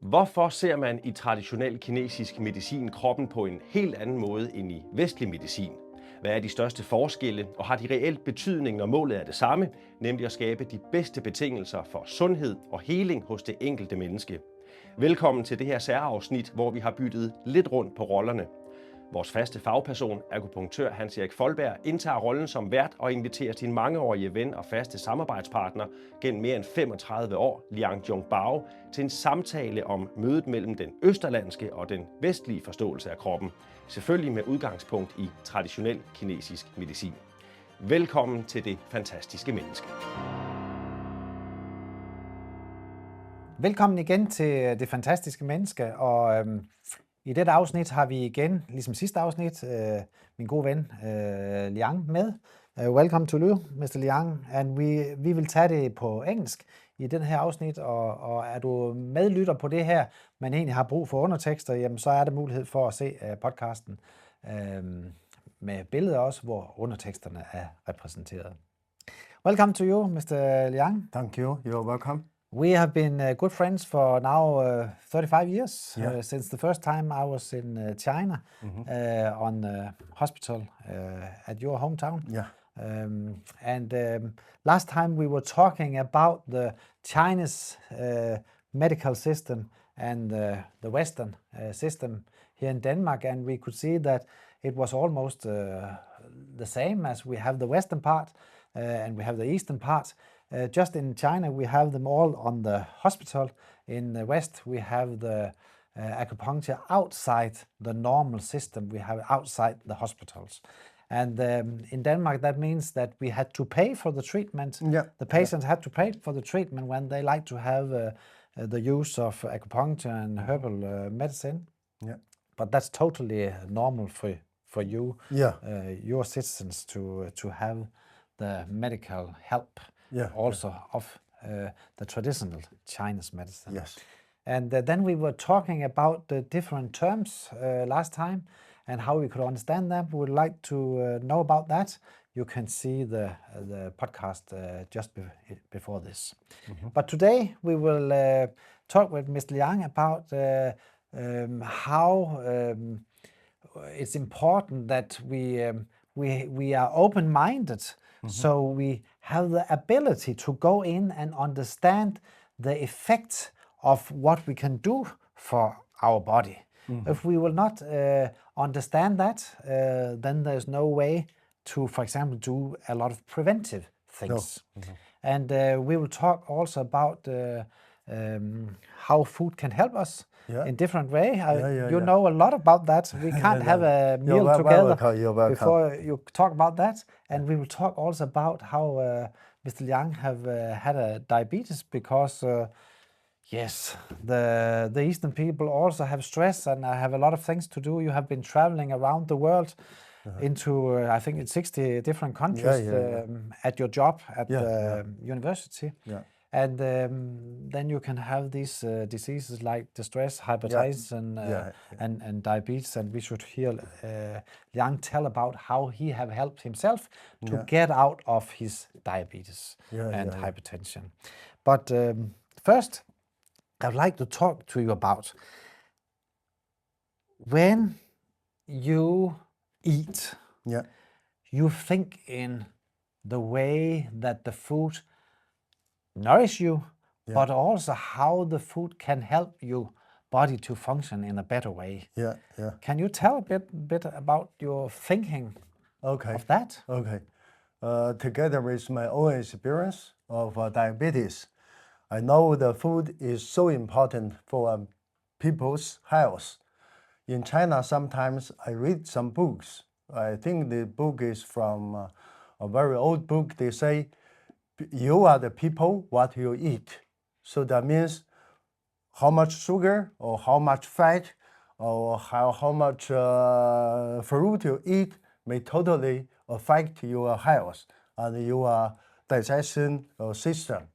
Hvorfor ser man i traditionel kinesisk medicin kroppen på en helt anden måde end i vestlig medicin? Hvad er de største forskelle, og har de reelt betydning, når målet er det samme, nemlig at skabe de bedste betingelser for sundhed og heling hos det enkelte menneske? Velkommen til det her særafsnit, hvor vi har byttet lidt rundt på rollerne. Vores faste fagperson, akupunktør Hans Erik Foldberg, indtager rollen som vært og inviterer sin mangeårige ven og faste samarbejdspartner gennem mere end 35 år, Liang Zhong Bao, til en samtale om mødet mellem den østerlandske og den vestlige forståelse af kroppen. Selvfølgelig med udgangspunkt i traditionel kinesisk medicin. Velkommen til det fantastiske menneske. Velkommen igen til det fantastiske menneske, og i dette afsnit har vi igen, ligesom sidste afsnit, min gode ven Liang med. Welcome to you, Mr. Liang, and vi vil tage det på engelsk i den her afsnit, og er du medlytter på det her, men egentlig har brug for undertekster, jamen så er der mulighed for at se podcasten med billeder også, hvor underteksterne er repræsenteret. Welcome to you, Mr. Liang. Thank you. You're welcome. We have been good friends for now 35 years, Yeah. since the first time I was in China on hospital at your hometown. Yeah. Last time we were talking about the Chinese medical system and the Western system here in Denmark, and we could see that it was almost the same as we have the Western part and we have the Eastern part. Just in China, we have them all on the hospital. In the West, we have the acupuncture outside the normal system. We have outside the hospitals. And in Denmark, that means that we had to pay for the treatment. Yeah. The patients had to pay for the treatment when they like to have the use of acupuncture and herbal medicine. Yeah. But that's totally normal for you, Yeah. your citizens, to have the medical help. Yeah. Also of the traditional Chinese medicine. Yes. And then we were talking about the different terms last time and how we could understand them. We would like to know about that. You can see the podcast just before this. Mm-hmm. But today we will talk with Mr. Liang about how it's important that we are open-minded. So we have the ability to go in and understand the effect of what we can do for our body. If we will not understand that, then there's no way to, for example, do a lot of preventive things. No. And we will talk also about how food can help us in different way. You know a lot about that. We can't have a meal together before you talk about that. And we will talk also about how Mr. Liang have had a diabetes because yes, the Eastern people also have stress and have a lot of things to do. You have been traveling around the world into I think it's 60 different countries at your job at the university. Yeah. And then you can have these diseases like the stress, hypertension, and diabetes. And we should hear Liang tell about how he have helped himself to get out of his diabetes and hypertension. But first, I would like to talk to you about when you eat, you think in the way that the food nourish you, but also how the food can help your body to function in a better way. Can you tell a bit about your thinking of that? Okay. Together with my own experience of diabetes, I know the food is so important for people's health. In China, sometimes I read some books. I think the book is from a very old book. They say, you are the people, what you eat. So that means how much sugar or how much fat or how much fruit you eat may totally affect your health and your digestion system.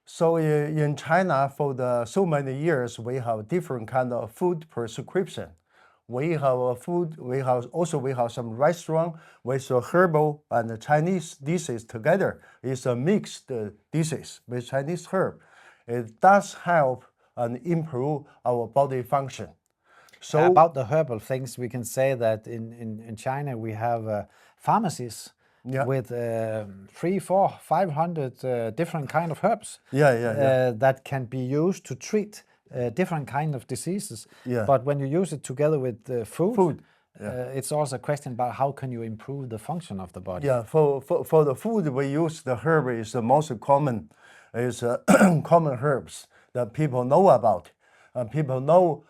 So in China, for so many years, we have different kind of food prescription. We have food. We have some restaurant with herbal and Chinese dishes together. It's a mixed dishes with Chinese herb. It does help and improve our body function. So about the herbal things, we can say that in China we have pharmacies with 300, 400, 500 different kind of herbs that can be used to treat different kind of diseases. But when you use it together with food, it's also a question about how can you improve the function of the body. For the food we use, the herb is the most common, common herbs that people know about. People know,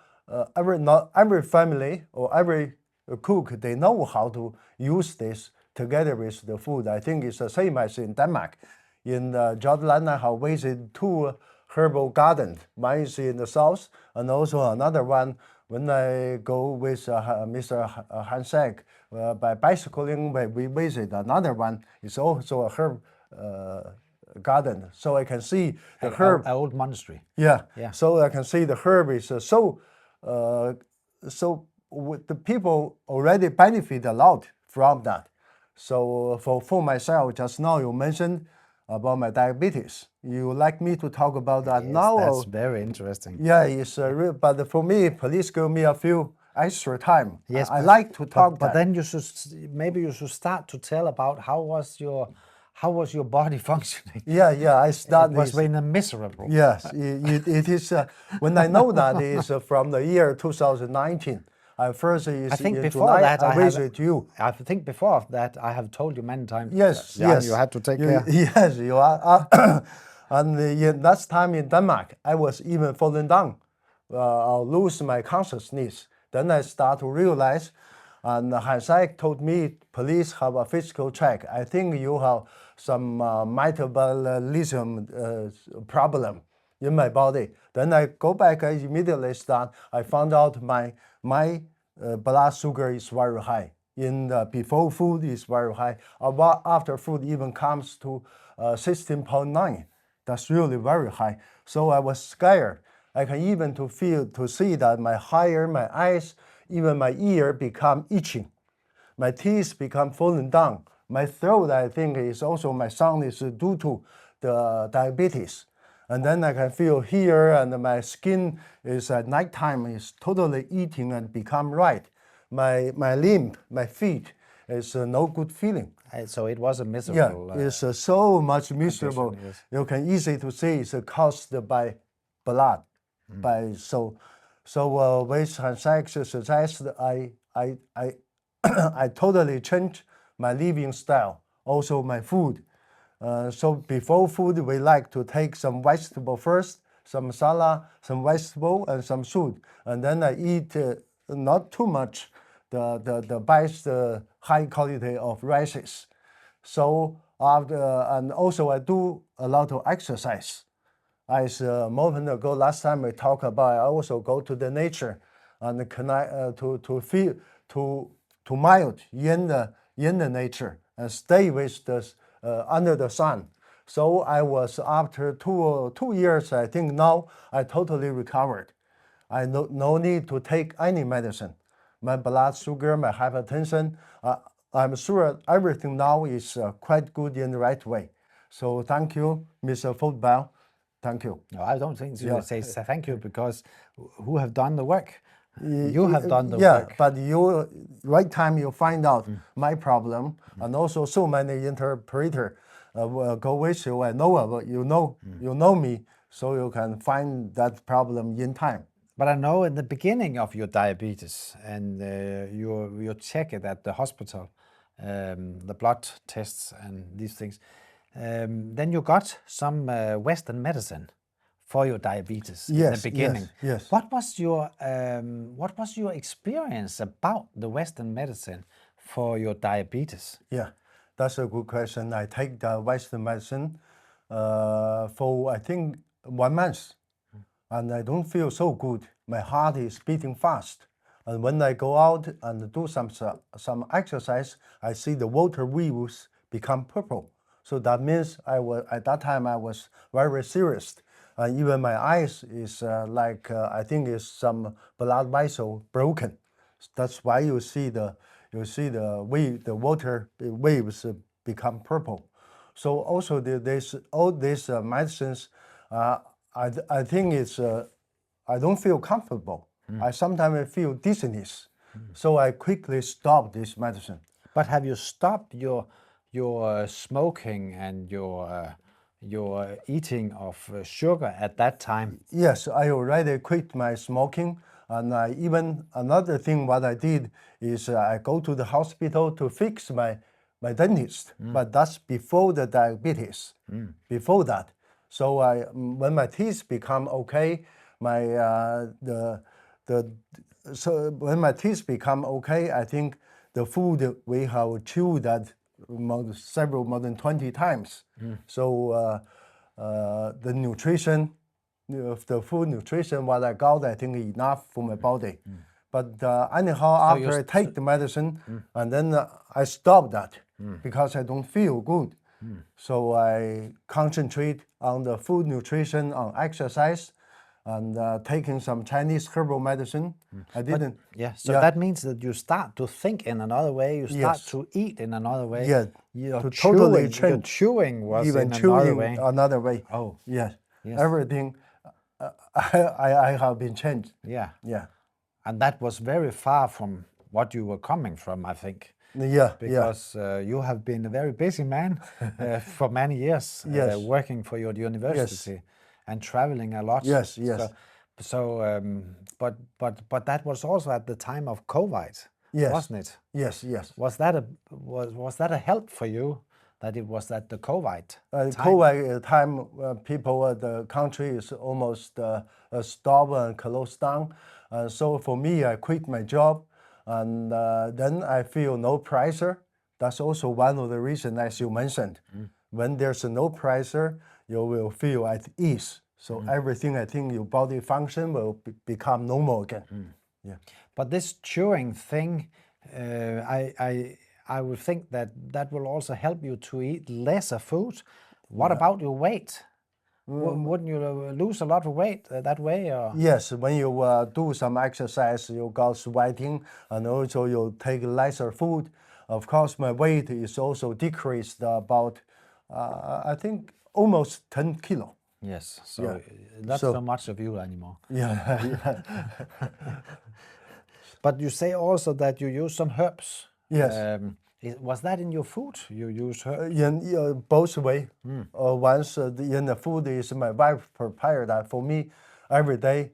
not every family or every cook, they know how to use this together with the food. I think it's the same as in Denmark. In Jutland, I have visited 2 herbal gardens. One is in the south, and also another one when I go with Mr. Hans Erik by bicycling, we visit another one. It's also a herb garden, so I can see the herb. An old monastery. So I can see the herb is so the people already benefit a lot from that. So for myself, just now you mentioned about my diabetes. You would like me to talk about that now? That's very interesting. It's real, but for me, please give me a few extra time. Yes, I like to talk. But then you should start to tell about how was your body functioning. I started. It was very miserable. Yes, it is. When I know that is from the year 2019. I think before July, that I visit you. I think before that I have told you many times. Yes. You had to take care. Yes, you are. And last time in Denmark, I was even falling down. I lose my consciousness. Then I start to realize, and Hans Erik told me, please have a physical check. I think you have some metabolism problem in my body. Then I go back, I immediately start. I found out my blood sugar is very high. Before food is very high. After food even comes to 16.9. That's really very high. So I was scared. I can even to see that my eyes, even my ear become itching. My teeth become falling down. My throat, I think, is also my sound is due to the diabetes. And then I can feel here, and my skin is at nighttime is totally eating and become red. My limb, my feet is no good feeling. So it was a miserable. It's so much miserable. Yes. You can easily to see it's caused by blood. With Hans Erik exercise, I totally changed my living style, also my food. So before food, we like to take some vegetable first, some salad, some vegetable, and some soup. And then I eat not too much the best high quality of rices. So and also I do a lot of exercise. As a moment ago, last time we talked about, I also go to the nature and connect to feel to mild in the nature and stay with the under the sun. So I was after 2 years, I think now I totally recovered. I no need to take any medicine. My blood sugar, my hypertension, I'm sure everything now is quite good in the right way. So thank you, Mr. Foldberg. Thank you. No, I don't think you would say thank you, because who have done the work? You have done the work. Yeah, but you right time you find out my problem, and also so many interpreter go with you. I know about you know me, so you can find that problem in time. But I know in the beginning of your diabetes, and you check it at the hospital, the blood tests and these things, then you got some Western medicine for your diabetes in the beginning. Yes. What was your experience about the Western medicine for your diabetes? Yeah, that's a good question. I take the Western medicine for I think 1 month, and I don't feel so good. My heart is beating fast, and when I go out and do some exercise, I see the water wheels become purple. So that means at that time I was very serious. Even my eyes is I think is some blood vessel broken. That's why you see the water waves become purple. So also all these medicines, I think it's I don't feel comfortable. I sometimes feel dizziness. So I quickly stopped this medicine. But have you stopped your smoking and your eating of sugar at that time? Yes, I already quit my smoking. And even another thing what I did is I go to the hospital to fix my dentist. But that's before the diabetes, before that. So when my teeth become okay, when my teeth become okay, I think the food we have chewed that more than 20 times. So the nutrition, the food nutrition what I got, I think enough for my body. But anyhow, after I take the medicine, and then I stop that because I don't feel good. So I concentrate on the food nutrition, on exercise, and taking some Chinese herbal medicine. I didn't. So that means that you start to think in another way. You start to eat in another way. Yeah, Your totally change. Your chewing was even in chewing another way. Oh, yes. Everything. I have been changed. Yeah. Yeah. And that was very far from what you were coming from, I think. Yeah. Because you have been a very busy man for many years, Yes. Working for your university and traveling a lot. Yes. But that was also at the time of COVID, wasn't it? Yes. Was that a help for you? That it was at the COVID time? COVID time, people, the country is almost stopped and closed down. So for me, I quit my job, and then I feel no pressure. That's also one of the reasons, as you mentioned. When there's no pressure, you will feel at ease. So everything, I think, your body function will become normal again. Yeah. But this chewing thing, I would think that will also help you to eat lesser food. What about your weight? Wouldn't you lose a lot of weight that way? Or? Yes, when you do some exercise, you go sweating, and also you take lesser food. Of course, my weight is also decreased about, I think, almost 10 kilo. Yes, so not so much of you anymore. Yeah. But you say also that you use some herbs. Yes. Was that in your food? You use herbs? In both way. Once in the food is my wife prepared that for me every day,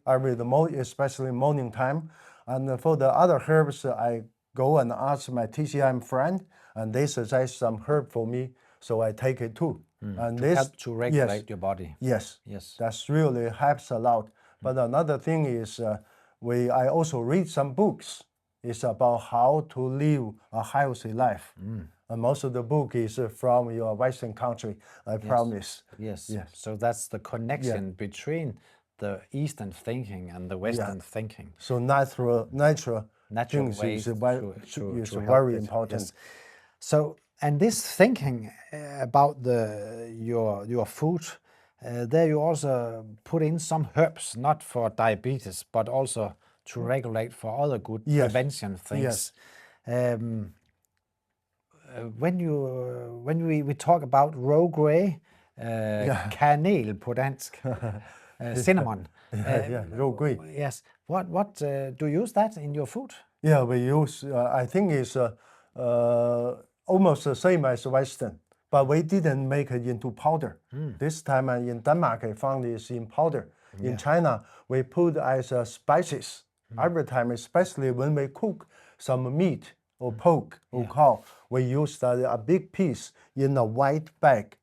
especially morning time. And for the other herbs, I go and ask my TCM friend, and they suggest some herb for me, so I take it too. And to help to regulate your body. Yes. That's really helps a lot. But another thing is, I also read some books. It's about how to live a healthy life. And most of the book is from your Western country, I promise. Yes. So that's the connection between the Eastern thinking and the Western thinking. So natural ways is to very important. Yes. So, and this thinking about your food, there you also put in some herbs, not for diabetes, but also to regulate for other good prevention things. When we talk about raw grey, kanel på dansk, cinnamon. Raw grey. Yes. What do you use that in your food? Yeah, we use. I think it's almost the same as Western, but we didn't make it into powder. This time in Denmark, I found it in powder. In China, we put as spices. Every time, especially when we cook some meat or pork or cow, we use a big piece in a white bag.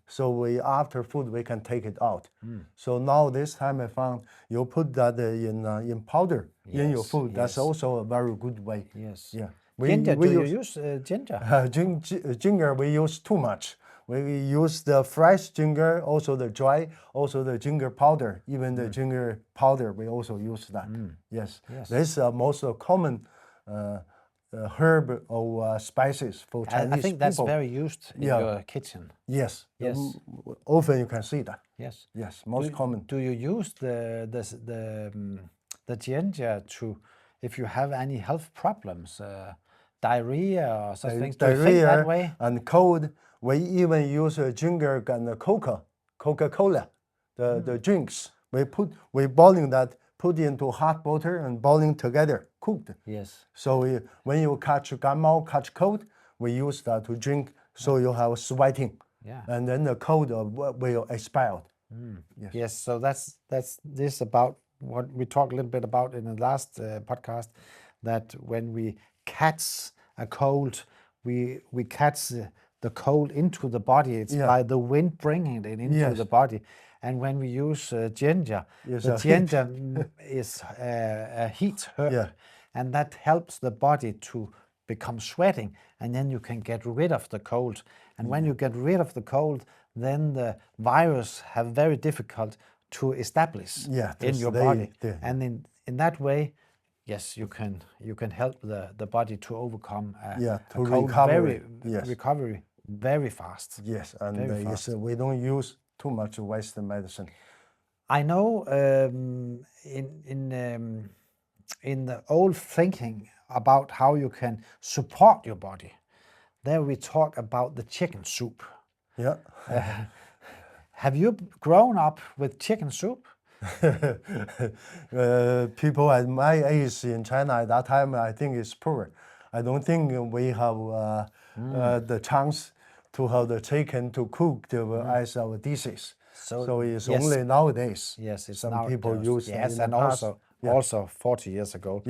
So after food, we can take it out. So now this time I found you put that in powder in your food. That's also a very good way. Yes. Yeah. Ginger, do you use ginger? Ginger, we use too much. We use the fresh ginger, also the dry, also the ginger powder. Even the ginger powder, we also use that. Yes. This is the most common herb or spices for Chinese people. I think that's very used in your kitchen. Yes. Often you can see that. Yes. Most common. Do you use the ginger to, if you have any health problems, diarrhea or such things? Do you think that way? And cold. We even use ginger and Coca-Cola, the drinks. We boiling that, put into hot water and boiling together, cooked. Yes. So when you catch gammao, catch cold, we use that to drink. So you have sweating, and then the cold will expel. Yes. So that's this about what we talked a little bit about in the last podcast. That when we catch a cold, we catch the cold into the body. It's by the wind bringing it into the body. And when we use ginger, the ginger is a heat herb, and that helps the body to become sweating, and then you can get rid of the cold. And when you get rid of the cold, then the virus have very difficult to establish in your body. And in that way, yes, you can help the body to overcome a cold recovery very fast. Yes, and we don't use too much Western medicine. I know in the old thinking about how you can support your body, there we talk about the chicken soup. Yeah. Have you grown up with chicken soup? People at my age in China at that time, I think it's poor. I don't think we have the chance to have the chicken to cook as our dishes. So it's only nowadays. Yes, it's some nowadays. people use. Yes, and also 40 years ago.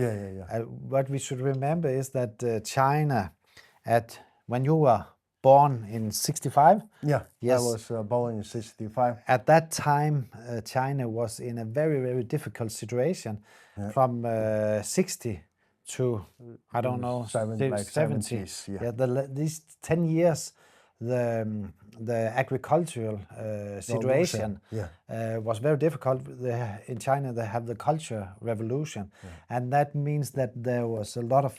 What we should remember is that China, when you were born in 65. Yeah, yes. I was born in 65. At that time, China was in a very, very difficult situation from 60 to, I don't know, 70s. These 10 years, the agricultural situation was very difficult. In China, they have the culture revolution, and that means that there was a lot of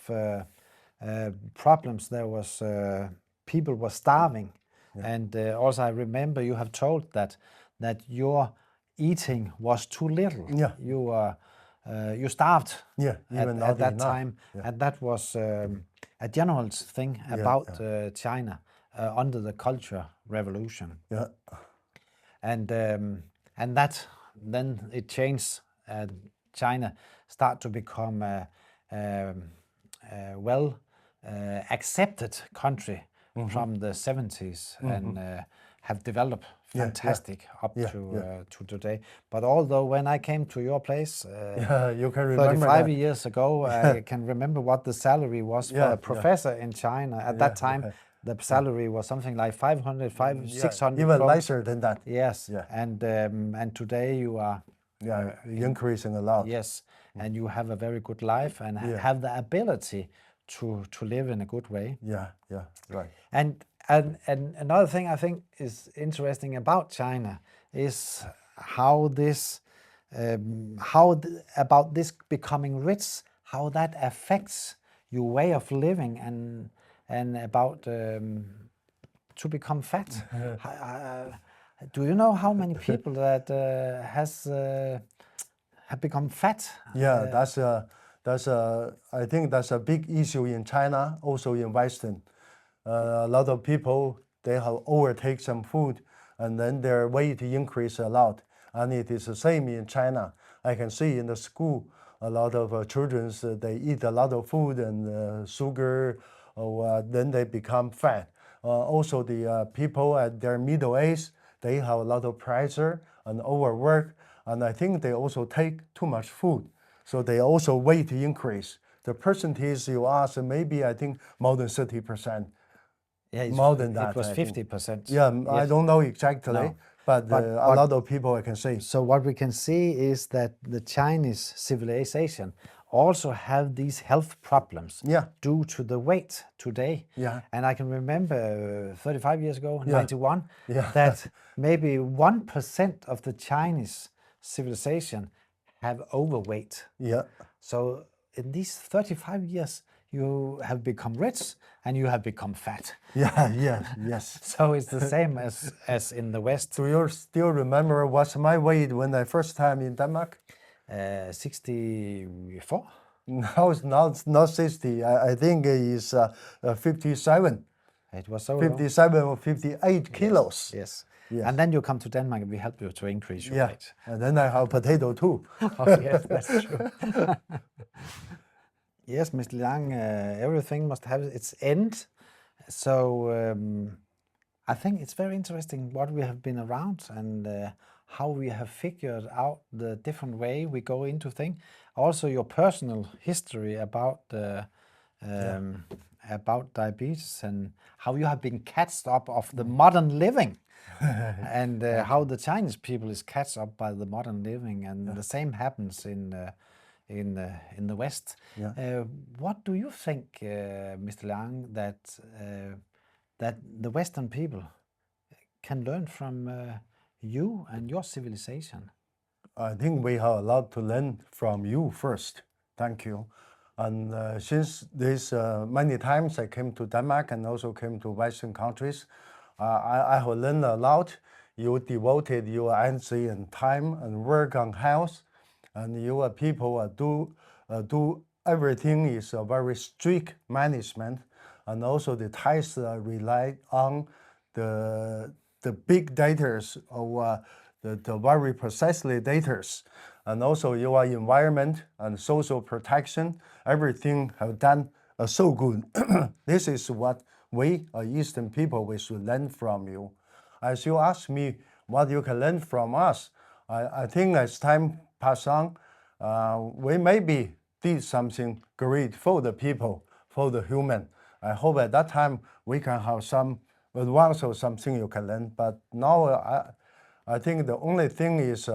problems. There was people were starving, and also I remember you have told that your eating was too little. Yeah, you starved. Yeah, at that time, and that was a general thing about China under the culture revolution. Yeah, and that then it changed. China start to become a well accepted country from the 70s and have developed fantastic up to today. But although when I came to your place you can remember 35 years ago, I can remember what the salary was for a professor in China. At that time, the salary was something like 500, 600. Even lesser than that. Yes, and today you are increasing a lot. Yes, and you have a very good life and have the ability to live in a good way. Yeah, right. And another thing I think is interesting about China is how this, about this becoming rich, how that affects your way of living and about to become fat. Do you know how many people that have become fat? Yeah, I think that's a big issue in China, also in Vesten. A lot of people, they have overtake some food and then their weight increase a lot. And it is the same in China. I can see in the school, a lot of children, they eat a lot of food and sugar, then they become fat. Also the people at their middle age, they have a lot of pressure and overwork. And I think they also take too much food. So they also weight increase. The percentage you ask, maybe I think more than 30%. Yeah, more than that. It was 50%. Yeah, yes. I don't know exactly, but a lot of people I can see. So what we can see is that the Chinese civilization also have these health problems due to the weight today. Yeah. And I can remember 35 years ago, 91, that maybe 1% of the Chinese civilization have overweight. Yeah. So in these 35 years, you have become rich and you have become fat. Yes. So it's the same as in the West. Do you still remember what's my weight when I first time in Denmark? 64? No, it's not 60. I think it's 57. It was so 57 or 58 kilos. Yes. Yes. And then you come to Denmark and we help you to increase your weight. And then I have potato too. Oh, yes, that's true. Yes, Mr. Liang, everything must have its end. So I think it's very interesting what we have been around and how we have figured out the different way we go into things. Also your personal history about diabetes and how you have been catched up of the modern living and how the Chinese people is catched up by the modern living, and the same happens in the West. What do you think, Mr. Liang, that the Western people can learn from you and your civilization? I think we have a lot to learn from you first. Thank you. And since this many times I came to Denmark and also came to Western countries, I have learned a lot. You devoted your energy and time and work on health, and your people do everything is a very strict management, and also the ties rely on the big data or the very precisely data, and also your environment and social protection, everything have done so good. This is what we Eastern people we should learn from you. As you ask me what you can learn from us, I think as time pass on, we maybe did something great for the people, for the human. I hope at that time we can have some advance or something you can learn. But now I think the only thing is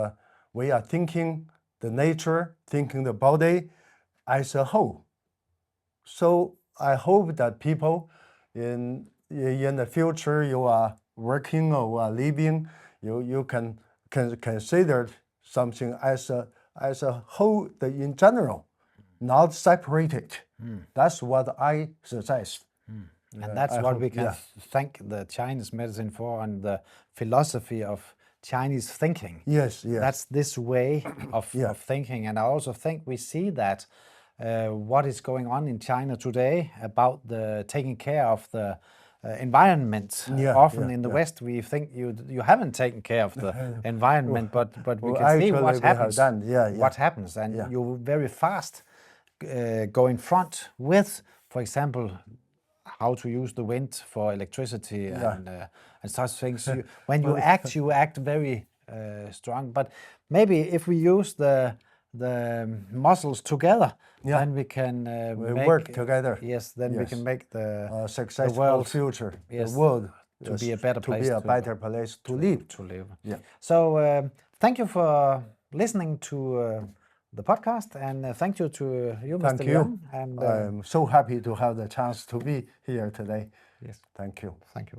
we are thinking the nature, thinking the body as a whole. So I hope that people in the future you are working or living, you can consider something as a whole in general, not separated. That's what I suggest. And that's what we can thank the Chinese medicine for, and the philosophy of Chinese thinking. Yes. That's this way of thinking. And I also think we see that what is going on in China today about the taking care of the environment. Often in the West we think you haven't taken care of the environment, but we can see what happens. What happens, and you're very fast go in front with, for example, how to use the wind for electricity and such things. When you act very strong. But maybe if we use the muscles together, then we can work together. Yes, then we can make the successful world, future. Yes, the world to be a better place. To be a better place to live. Yeah. So thank you for listening to the podcast, and thank you to you, Mr. Liang. And I'm so happy to have the chance to be here today. Yes. Thank you. Thank you.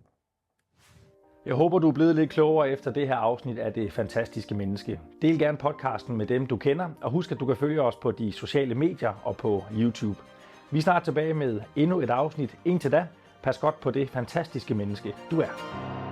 Jeg håber, du er blevet lidt klogere efter det her afsnit af Det Fantastiske Menneske. Del gerne podcasten med dem, du kender, og husk, at du kan følge os på de sociale medier og på YouTube. Vi er snart tilbage med endnu et afsnit. Indtil da, pas godt på det fantastiske menneske, du er.